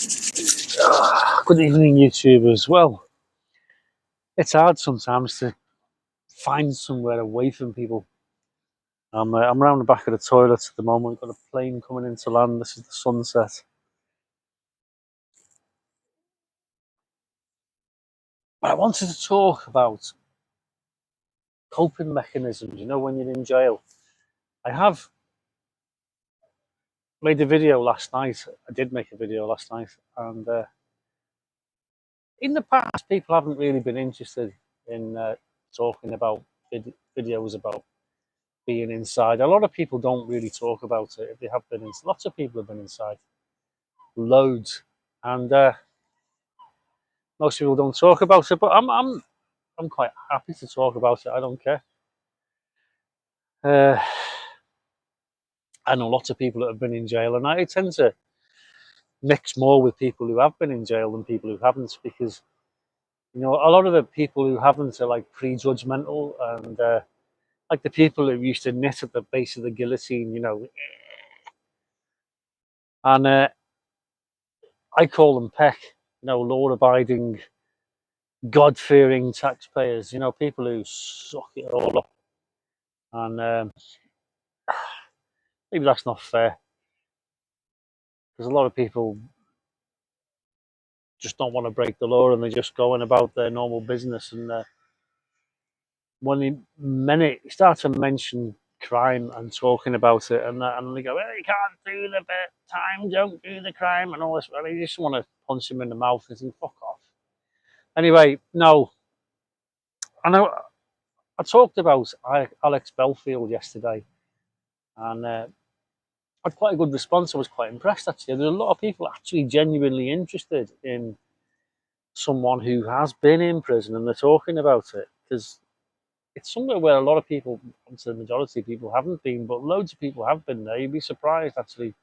Good evening, YouTube as well. It's hard sometimes to find somewhere away from people. I'm around the back of the toilet at the moment. We've got a plane coming into land. This is the sunset. But I wanted to talk about coping mechanisms. You know, when you're in jail. I have made a video last night. I did make a video last night, and in the past, people haven't really been interested in talking about videos about being inside. A lot of people don't really talk about it if they have been in. Lots of people have been inside, loads, and most people don't talk about it. But I'm quite happy to talk about it. I don't care. Uh, I know lots of people that have been in jail, and I tend to mix more with people who have been in jail than people who haven't, because you know a lot of the people who haven't are like prejudgmental and like the people who used to knit at the base of the guillotine, you know, and I call them peck, you know, law-abiding, God-fearing taxpayers, you know, people who suck it all up. And maybe that's not fair, because a lot of people just don't want to break the law and they're just going about their normal business. And when you start to mention crime and talking about it, and they go, well, you can't do the time, don't do the crime, and all this, well, you just want to punch him in the mouth and think, fuck off. Anyway, no, I know I talked about Alex Belfield yesterday, and had quite a good response. I was quite impressed actually. There's a lot of people actually genuinely interested in someone who has been in prison, and they're talking about it, because it's somewhere where a lot of people, obviously the majority of people haven't been, but loads of people have been there. You'd be surprised actually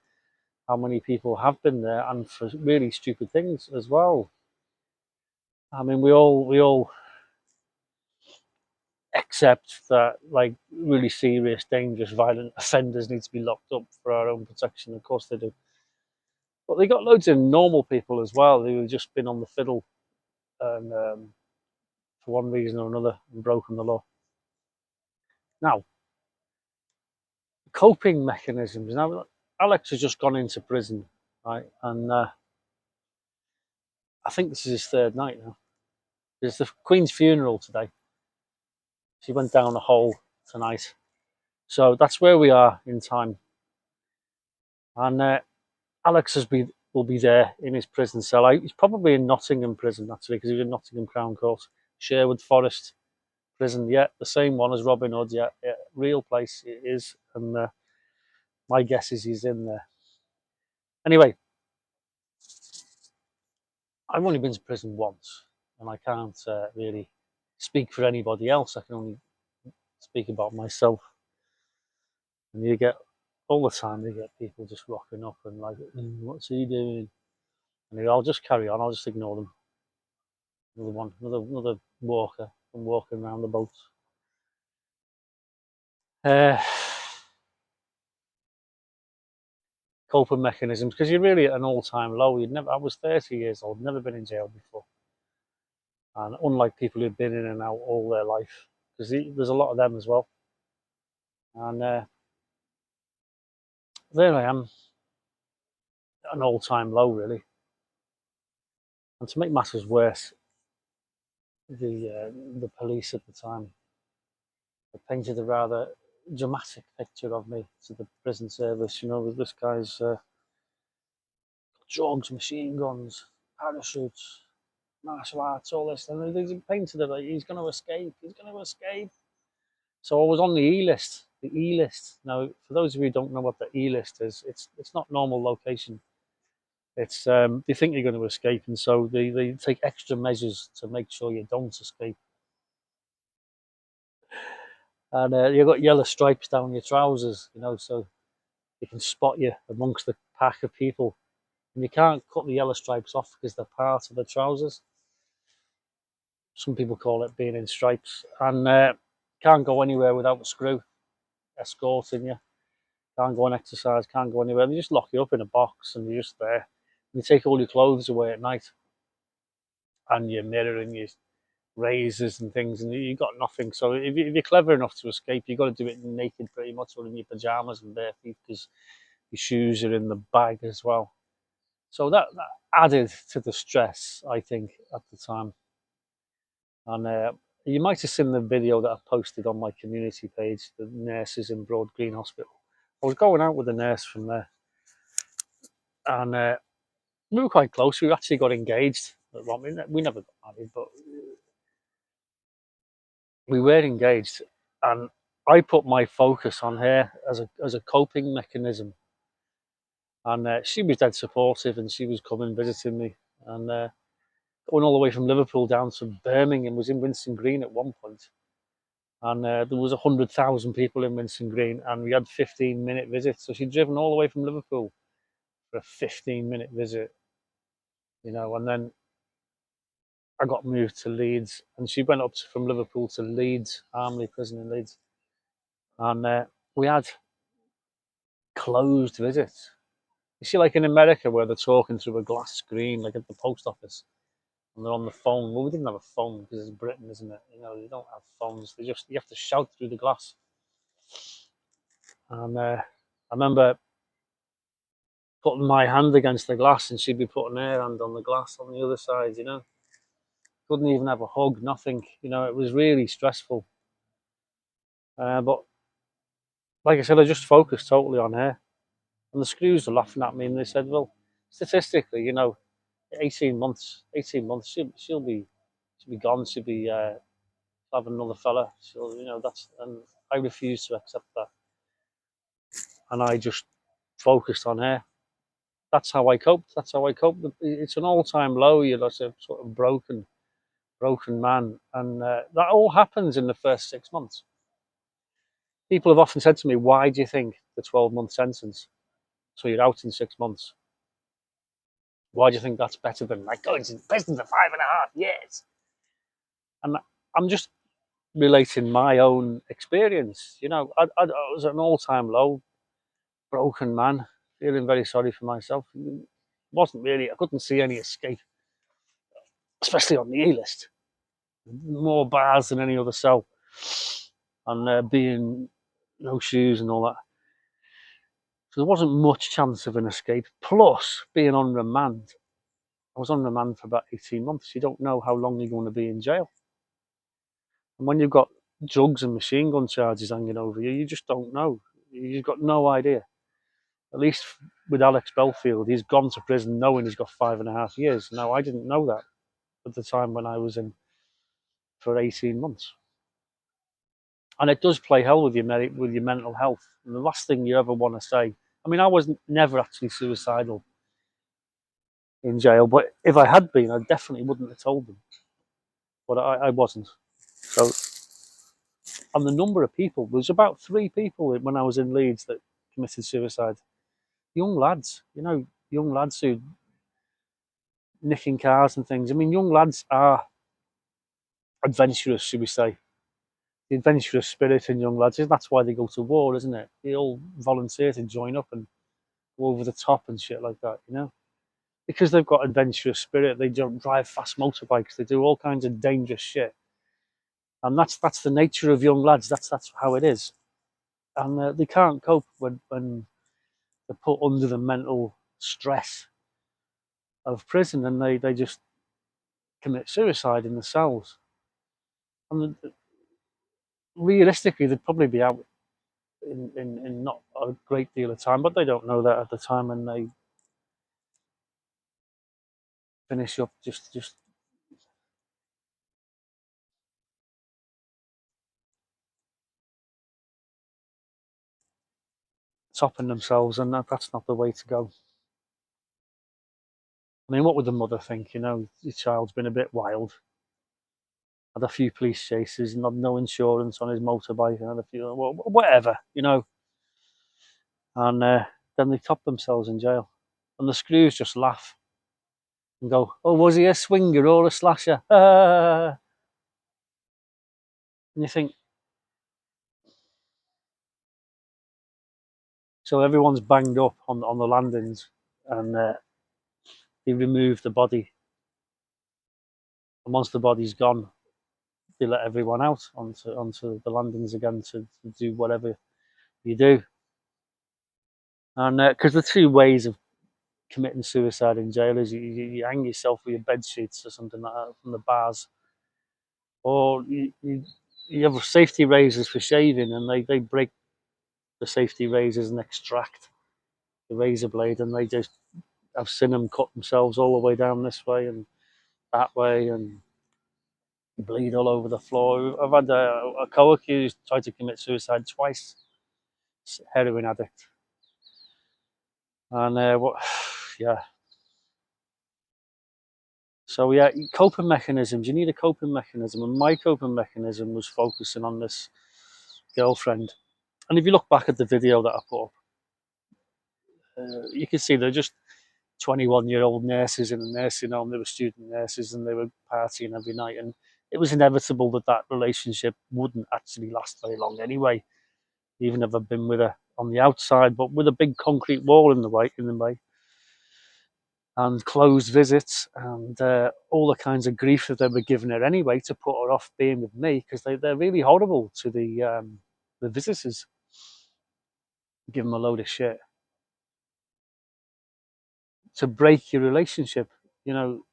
how many people have been there, and for really stupid things as well. I mean, we all accept that like really serious, dangerous, violent offenders need to be locked up for our own protection. Of course they do. But they got loads of normal people as well who have just been on the fiddle and for one reason or another and broken the law. Now, coping mechanisms. Now, Alex has just gone into prison, right? And I think this is his third night now. There's the Queen's funeral today. She went down a hole tonight. So that's where we are in time. And Alex will be there in his prison cell. He's probably in Nottingham prison, actually, because he was in Nottingham Crown Court. Sherwood Forest prison, yeah, the same one as Robin Hood, yeah, real place it is. And my guess is he's in there. Anyway, I've only been to prison once, and I can't really speak for anybody else. I can only speak about myself. And you get all the time, you get people just rocking up and like, what's he doing? And I'll just carry on. I'll just ignore them. Another one, another walker, and walking around the boat. Uh, Coping mechanisms, because you're really at an all-time low. I was 30 years old, never been in jail before, and unlike people who've been in and out all their life, because there's a lot of them as well. And there I am, at an all-time low, really. And to make matters worse, the police at the time painted a rather dramatic picture of me to the prison service. You know, with this guy's drugs, machine guns, parachutes, martial arts, all this, and they painted it like he's going to escape. He's going to escape. So I was on the E list. The E list. Now, for those of you who don't know what the E list is, it's not normal location. It's they think you're going to escape, and so they take extra measures to make sure you don't escape. And you've got yellow stripes down your trousers, you know, so they can spot you amongst the pack of people. And you can't cut the yellow stripes off because they're part of the trousers. Some people call it being in stripes. And can't go anywhere without a screw escorting you. Can't go on exercise, can't go anywhere. They just lock you up in a box and you're just there. You take all your clothes away at night and your mirror and your razors and things, and you got nothing. So if you're clever enough to escape, you got to do it naked pretty much, or in your pajamas and bare feet, because your shoes are in the bag as well. So that added to the stress, I think, at the time. And you might have seen the video that I posted on my community page, the nurses in Broad Green Hospital. I was going out with a nurse from there, and we were quite close. We actually got engaged. We never got married, but we were engaged. And I put my focus on her as a coping mechanism. And she was dead supportive, and she was coming visiting me. And going all the way from Liverpool down to Birmingham, was in Winston Green at one point. And there was 100,000 people in Winston Green, and we had 15-minute visits. So she'd driven all the way from Liverpool for a 15-minute visit, and then I got moved to Leeds, and she went up from Liverpool to Leeds, Armley Prison in Leeds, and we had closed visits. You see, like in America, where they're talking through a glass screen, like at the post office, and they're on the phone. Well, we didn't have a phone because it's Britain, isn't it? You don't have phones. You have to shout through the glass. And I remember putting my hand against the glass, and she'd be putting her hand on the glass on the other side. Couldn't even have a hug, nothing. It was really stressful. But like I said, I just focused totally on her. And the screws were laughing at me, and they said, "Well, statistically, 18 months, she'll be gone. She'll be having another fella. That's." And I refused to accept that, and I just focused on her. That's how I coped. That's how I coped. It's an all-time low. You're like a sort of broken man, and that all happens in the first 6 months. People have often said to me, "Why do you think the 12-month sentence? So you're out in 6 months. Why do you think that's better than like going to prison for 5.5 years?" And I'm just relating my own experience. I was at an all-time low, broken man, feeling very sorry for myself. It wasn't really. I couldn't see any escape, especially on the E list. More bars than any other cell, and being no shoes and all that. So there wasn't much chance of an escape. Plus, being on remand, I was on remand for about 18 months. You don't know how long you're going to be in jail. And when you've got drugs and machine gun charges hanging over you, you just don't know. You've got no idea. At least with Alex Belfield, he's gone to prison knowing he's got 5.5 years. Now, I didn't know that at the time when I was in for 18 months. And it does play hell with your mental health. And the last thing you ever want to say. I mean, I was never actually suicidal in jail, but if I had been, I definitely wouldn't have told them. But I wasn't. So, and the number of people, there was about 3 people when I was in Leeds that committed suicide. Young lads, young lads who nicking cars and things. I mean, young lads are adventurous, should we say? The adventurous spirit in young lads, that's why they go to war, isn't it? They all volunteer to join up and go over the top and shit like that. Because they've got adventurous spirit. They don't drive fast motorbikes. They do all kinds of dangerous shit, and that's the nature of young lads. That's how it is, and they can't cope when they're put under the mental stress of prison, and they just commit suicide in the cells. And realistically, they'd probably be out in not a great deal of time, but they don't know that at the time, and they finish up just topping themselves, and that's not the way to go. I mean, what would the mother think? Your child's been a bit wild, had a few police chases, and had no insurance on his motorbike, and had a few, well, whatever. And then they top themselves in jail, and the screws just laugh and go, "Oh, was he a swinger or a slasher?" And you think, so everyone's banged up on the landings, and they remove the body, and once the body's gone, they let everyone out onto the landings again to do whatever you do. And because the two ways of committing suicide in jail is you hang yourself with your bed sheets or something like that from the bars, or you have safety razors for shaving, and they break the safety razors and extract the razor blade, and they just, I've seen them cut themselves all the way down this way and that way, and bleed all over the floor. I've had a co-accused tried to commit suicide twice, heroin addict, and what, yeah. So yeah, coping mechanisms. You need a coping mechanism, and my coping mechanism was focusing on this girlfriend. And if you look back at the video that I put up, you can see they're just 21-year-old nurses in a nursing home. They were student nurses, and they were partying every night. And it was inevitable that that relationship wouldn't actually last very long anyway, even if I've been with her on the outside, but with a big concrete wall in the way, and closed visits, and all the kinds of grief that they were giving her anyway to put her off being with me, because they're really horrible to the visitors. Give them a load of shit to break your relationship. You know,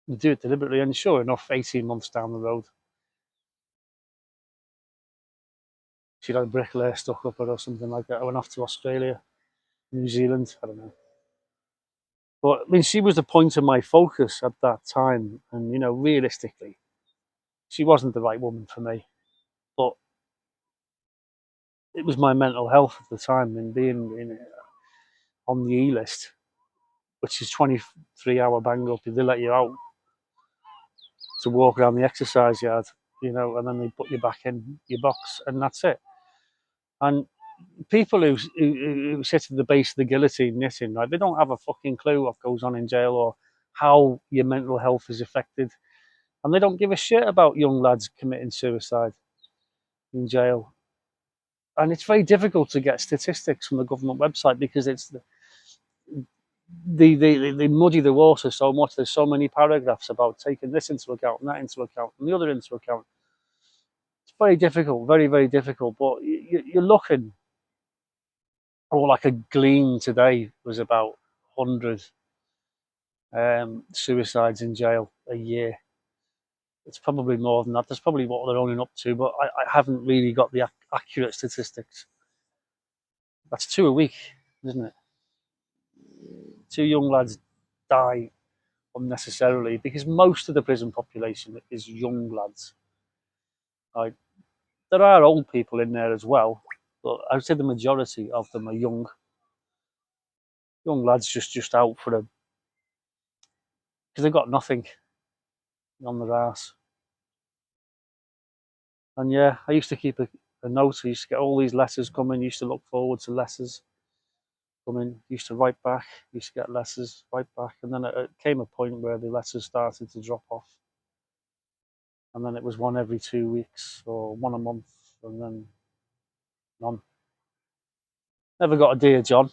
you do it deliberately, and sure enough, 18 months down the road, she'd had a bricklayer stuck up her or something like that. I went off to Australia, New Zealand, I don't know. But I mean, she was the point of my focus at that time, and you know, realistically, she wasn't the right woman for me. But it was my mental health at the time, and being on the E list, which is 23-hour bang up. They let you out to walk around the exercise yard, you know, and then they put you back in your box, and that's it. And people who sit at the base of the guillotine knitting, like, they don't have a fucking clue what goes on in jail or how your mental health is affected, and they don't give a shit about young lads committing suicide in jail. And it's very difficult to get statistics from the government website, because it's they muddy the water so much. There's so many paragraphs about taking this into account and that into account and the other into account. It's very difficult, very, very difficult. But you're looking, or like a glean today was about 100 suicides in jail a year. It's probably more than that. That's probably what they're owning up to, but I haven't really got the accurate statistics. That's two a week, isn't it? Two young lads die unnecessarily, because most of the prison population is young lads. Like, there are old people in there as well, but I would say the majority of them are young lads, just out for a, because they've got nothing on their ass. And yeah, I used to keep a note. I used to get all these letters coming. Used to look forward to letters coming. Used to write back. Used to get letters, write back, and then it came a point where the letters started to drop off, and then it was one every 2 weeks or one a month, and then none. Never got a dear John.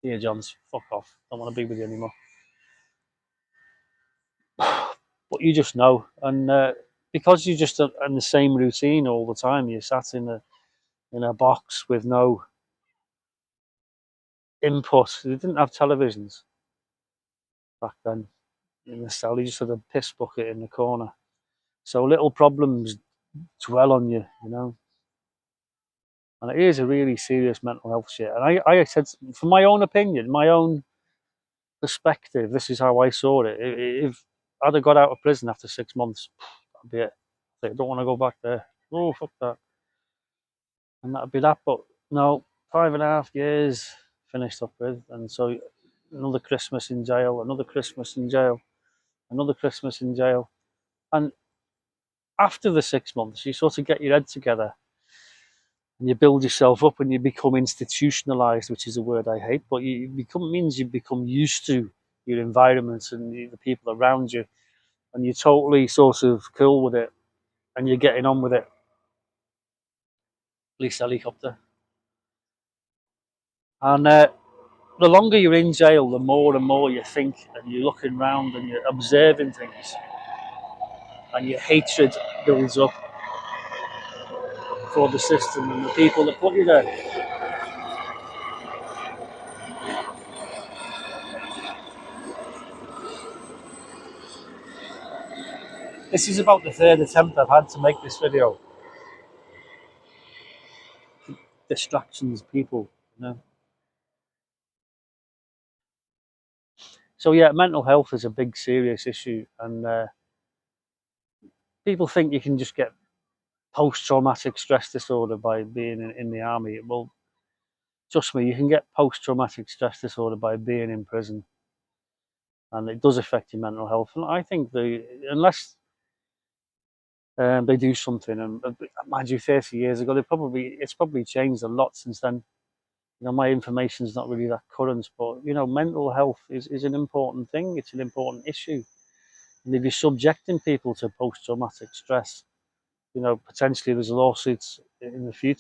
Dear John's, fuck off. Don't want to be with you anymore. But you just know, and because you're just in the same routine all the time, you're sat in a box with no input. They didn't have televisions back then in the cell. You just had a piss bucket in the corner. So little problems dwell on you, you know. And it is a really serious mental health shit. And I said, from my own opinion, my own perspective, this is how I saw it. If I'd have got out of prison after 6 months, that'd be it. I don't want to go back there. Oh, fuck that. And that'd be that. But no, 5.5 years finished up with. And so another Christmas in jail, another Christmas in jail, another Christmas in jail. And after the 6 months, you sort of get your head together and you build yourself up, and you become institutionalized, which is a word I hate, but means you become used to your environment and the people around you, and you're totally sort of cool with it, and you're getting on with it. Police helicopter. And the longer you're in jail, the more and more you think, and you're looking around and you're observing things, and your hatred builds up for the system and the people that put you there. This is about the third attempt I've had to make this video. Distractions, people, you know. So yeah, mental health is a big, serious issue, and people think you can just get post-traumatic stress disorder by being in the army. Well, trust me, you can get post-traumatic stress disorder by being in prison, and it does affect your mental health. And I think unless they do something, and mind you, 30 years ago, it's probably changed a lot since then. You know, my information is not really that current, but you know, mental health is an important thing. It's an important issue, and if you're subjecting people to post-traumatic stress, you know, potentially there's lawsuits in the future.